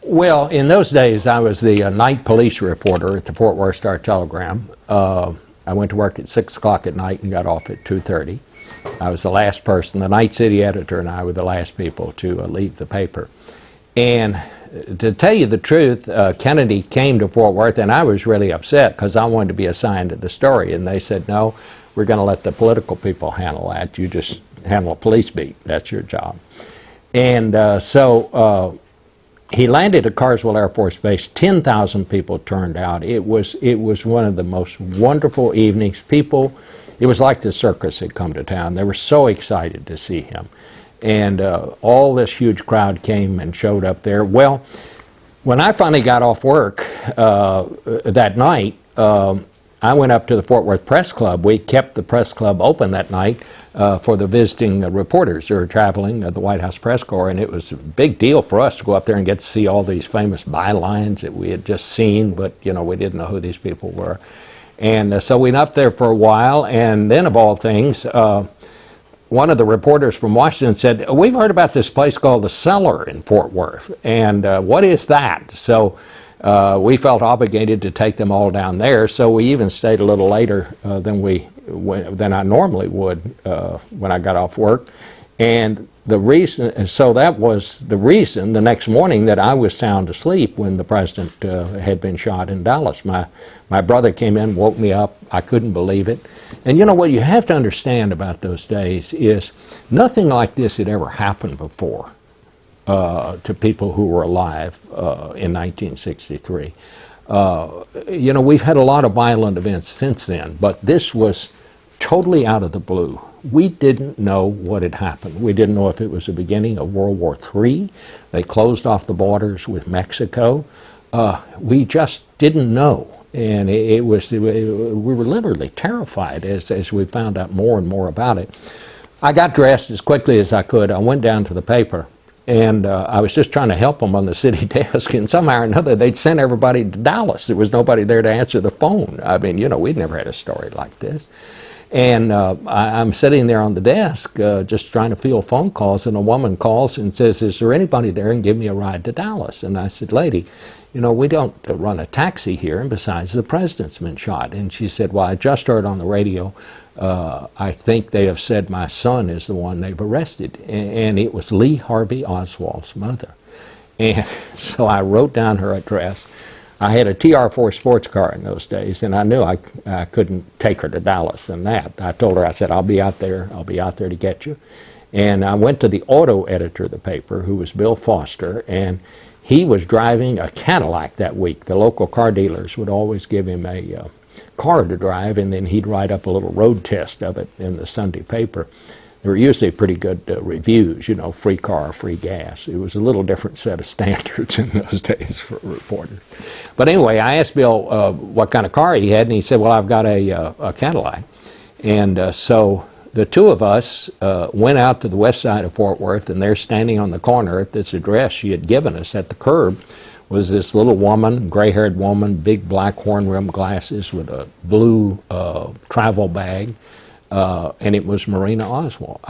Well, in those days, I was the night police reporter at the Fort Worth Star-Telegram. I went to work at 6 o'clock at night and got off at 2:30. I was the last person. The night city editor and I were the last people to leave the paper. And to tell you the truth, Kennedy came to Fort Worth, and I was really upset because I wanted to be assigned to the story. And they said, no, we're going to let the political people handle that. You just handle a police beat. That's your job. And so he landed at Carswell Air Force Base. 10,000 people turned out. It was one of the most wonderful evenings. People, it was like the circus had come to town. They were so excited to see him. And all this huge crowd came and showed up there. Well, when I finally got off work that night, I went up to the Fort Worth Press Club. We kept the press club open that night for the visiting reporters who were traveling, the White House Press Corps, and it was a big deal for us to go up there and get to see all these famous bylines that we had just seen, but you know, we didn't know who these people were. And so we went up there for a while, and then of all things, one of the reporters from Washington said, we've heard about this place called the Cellar in Fort Worth, and what is that? So we felt obligated to take them all down there, so we even stayed a little later than I normally would when I got off work. And the reason, so that was the reason the next morning that I was sound asleep when the president had been shot in Dallas. My brother came in, woke me up. I couldn't believe it. And you know what you have to understand about those days is nothing like this had ever happened before to people who were alive in 1963. You know, we've had a lot of violent events since then, but this was totally out of the blue. We didn't know what had happened. We didn't know if it was the beginning of World War III. They closed off the borders with Mexico. We just didn't know. And we were literally terrified as we found out more and more about it. I got dressed as quickly as I could. I went down to the paper, and I was just trying to help them on the city desk, and somehow or another they'd sent everybody to Dallas. There was nobody there to answer the phone. I mean, you know, we'd never had a story like this. And I'm sitting there on the desk just trying to field phone calls, and a woman calls and says, is there anybody there and give me a ride to Dallas? And I said, lady, you know, we don't run a taxi here, and besides, the president's been shot. And she said, well, I just heard on the radio, I think they have said my son is the one they've arrested. And it was Lee Harvey Oswald's mother. And so I wrote down her address. I had a TR4 sports car in those days, and I knew I couldn't take her to Dallas and that. I told her, I said, I'll be out there to get you. And I went to the auto editor of the paper, who was Bill Foster, and he was driving a Cadillac that week. The local car dealers would always give him a car to drive, and then he'd write up a little road test of it in the Sunday paper. There were usually pretty good reviews, you know, free car, free gas. It was a little different set of standards in those days for reporters. But anyway, I asked Bill what kind of car he had, and he said, well, I've got a Cadillac. And so the two of us went out to the west side of Fort Worth, and there, standing on the corner at this address she had given us at the curb, was this little woman, gray-haired woman, big black horn-rimmed glasses with a blue travel bag. And it was Marina Oswald.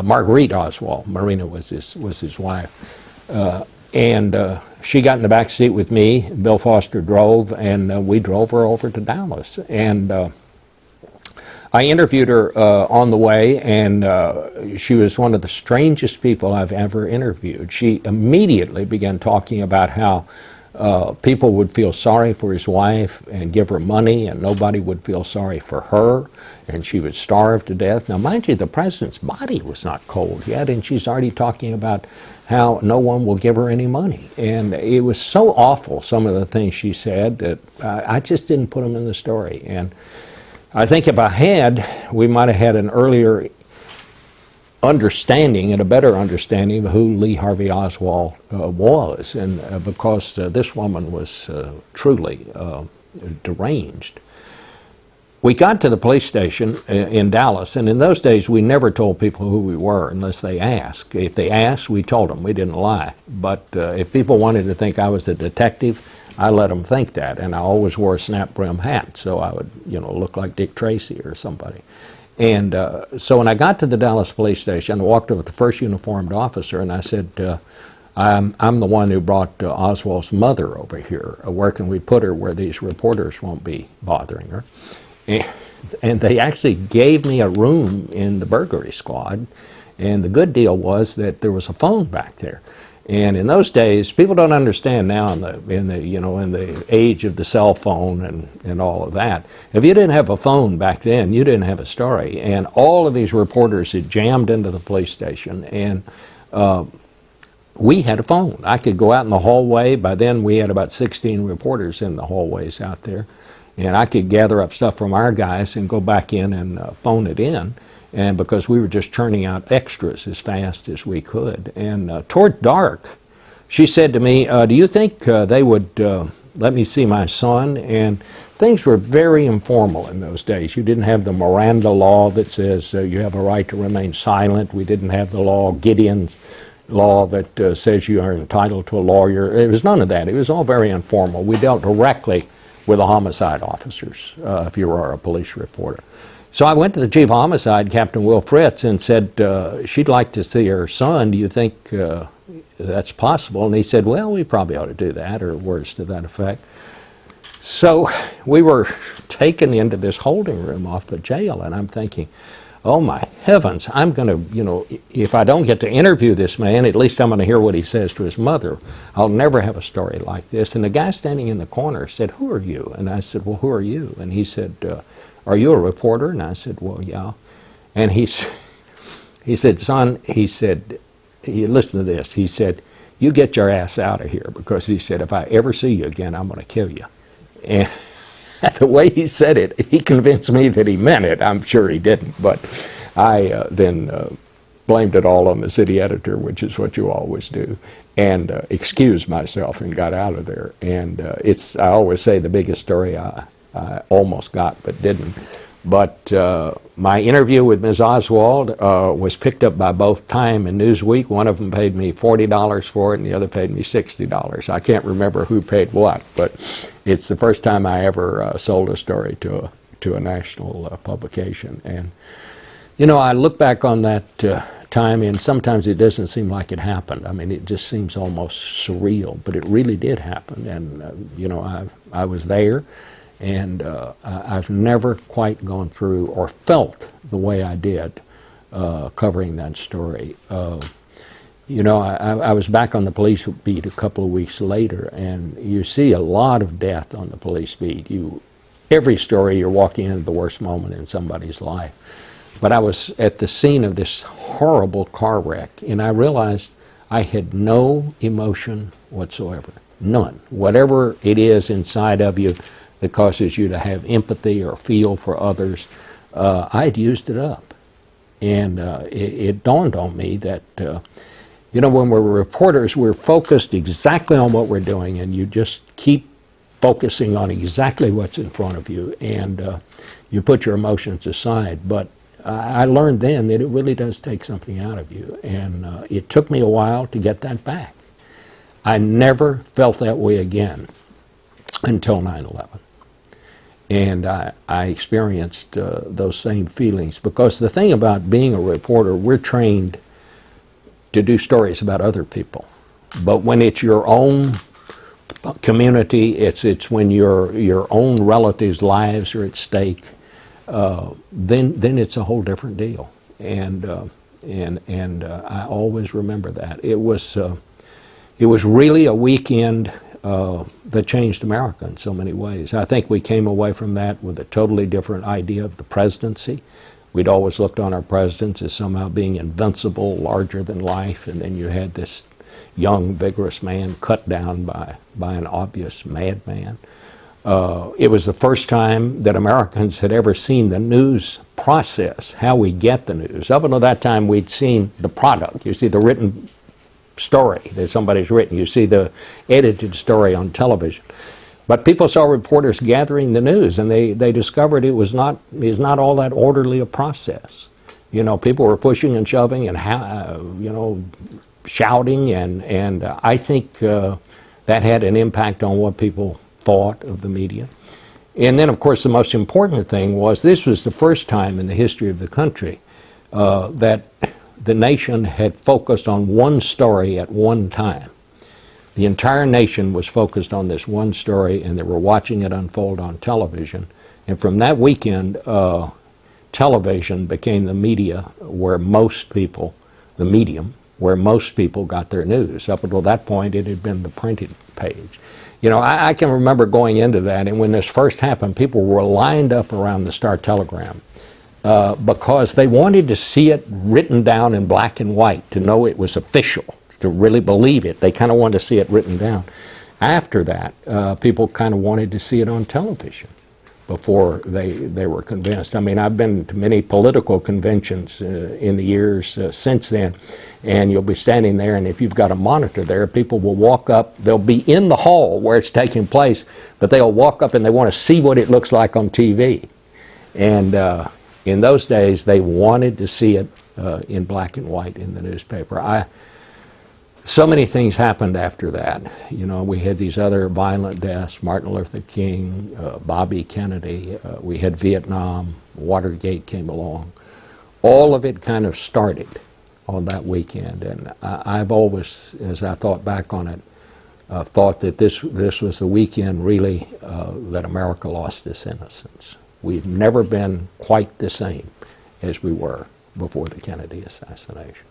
Marguerite Oswald. Marina was his wife. And she got in the back seat with me. Bill Foster drove, and we drove her over to Dallas. And I interviewed her on the way, and she was one of the strangest people I've ever interviewed. She immediately began talking about how people would feel sorry for his wife and give her money, and nobody would feel sorry for her, and she would starve to death. Now, mind you, the president's body was not cold yet, and she's already talking about how no one will give her any money. And it was so awful, some of the things she said, that I just didn't put them in the story. And I think if I had, we might have had an earlier understanding and a better understanding of who Lee Harvey Oswald was, and because this woman was truly deranged. We got to the police station in Dallas, and in those days we never told people who we were unless they asked. If they asked, we told them. We didn't lie. But if people wanted to think I was a detective, I let them think that, and I always wore a snap brim hat, so I would, you know, look like Dick Tracy or somebody. And so when I got to the Dallas police station, I walked up with the first uniformed officer, and I said, I'm the one who brought Oswald's mother over here. Where can we put her where these reporters won't be bothering her? And they actually gave me a room in the burglary squad. And the good deal was that there was a phone back there. And in those days, people don't understand now in the age of the cell phone and all of that. If you didn't have a phone back then, you didn't have a story. And all of these reporters had jammed into the police station, and we had a phone. I could go out in the hallway. By then, we had about 16 reporters in the hallways out there. And I could gather up stuff from our guys and go back in and phone it in. And because we were just churning out extras as fast as we could. And toward dark, she said to me, do you think they would let me see my son? And things were very informal in those days. You didn't have the Miranda law that says you have a right to remain silent. We didn't have the law, Gideon's law, that says you are entitled to a lawyer. It was none of that. It was all very informal. We dealt directly with the homicide officers if you were a police reporter. So I went to the chief of homicide, Captain Will Fritz, and said, she'd like to see her son. Do you think that's possible? And he said, well, we probably ought to do that, or words to that effect. So we were taken into this holding room off the jail, and I'm thinking, oh my heavens, I'm going to, if I don't get to interview this man, at least I'm going to hear what he says to his mother. I'll never have a story like this. And the guy standing in the corner said, who are you? And I said, well, who are you? And he said, are you a reporter? And I said, well, yeah. And he said, son, he said, listen to this. He said, you get your ass out of here, because he said, if I ever see you again, I'm going to kill you. And the way he said it, he convinced me that he meant it. I'm sure he didn't, but I then blamed it all on the city editor, which is what you always do, and excused myself and got out of there. And I always say, the biggest story I almost got but didn't. But my interview with Ms. Oswald was picked up by both Time and Newsweek. One of them paid me $40 for it, and the other paid me $60. I can't remember who paid what, but it's the first time I ever sold a story to a national publication. And, I look back on that time, and sometimes it doesn't seem like it happened. I mean, it just seems almost surreal, but it really did happen. And, I was there. And I've never quite gone through or felt the way I did covering that story. I was back on the police beat a couple of weeks later, and you see a lot of death on the police beat. Every story, you're walking into the worst moment in somebody's life. But I was at the scene of this horrible car wreck, and I realized I had no emotion whatsoever. None. Whatever it is inside of you that causes you to have empathy or feel for others, I'd used it up. And it dawned on me that, when we're reporters, we're focused exactly on what we're doing, and you just keep focusing on exactly what's in front of you, and you put your emotions aside. But I learned then that it really does take something out of you, and it took me a while to get that back. I never felt that way again until 9/11. And I experienced those same feelings, because the thing about being a reporter, we're trained to do stories about other people. But when it's your own community, it's when your own relatives' lives are at stake, then it's a whole different deal. And I always remember that. It was really a weekend that changed America in so many ways. I think we came away from that with a totally different idea of the presidency. We'd always looked on our presidents as somehow being invincible, larger than life, and then you had this young, vigorous man cut down by an obvious madman. It was the first time that Americans had ever seen the news process, how we get the news. Up until that time, we'd seen the product. You see the written story that somebody's written. You see the edited story on television. But people saw reporters gathering the news, and they discovered it's not all that orderly a process. People were pushing and shoving and shouting, and I think that had an impact on what people thought of the media. And then, of course, the most important thing was this was the first time in the history of the country that the nation had focused on one story at one time. The entire nation was focused on this one story, and they were watching it unfold on television. And from that weekend, television became the media where most people, the medium, where most people got their news. Up until that point, it had been the printed page. You know, I can remember going into that, and when this first happened, people were lined up around the Star-Telegram because they wanted to see it written down in black and white, to know it was official, to really believe it. They kind of wanted to see it written down. After that, people kind of wanted to see it on television before they were convinced. I mean, I've been to many political conventions in the years since then, and you'll be standing there, and if you've got a monitor there, people will walk up. They'll be in the hall where it's taking place, but they'll walk up and they want to see what it looks like on TV. And in those days, they wanted to see it in black and white in the newspaper. So many things happened after that. You know, we had these other violent deaths, Martin Luther King, Bobby Kennedy, we had Vietnam, Watergate came along. All of it kind of started on that weekend, and I've always, as I thought back on it, thought that this was the weekend really that America lost its innocence. We've never been quite the same as we were before the Kennedy assassination.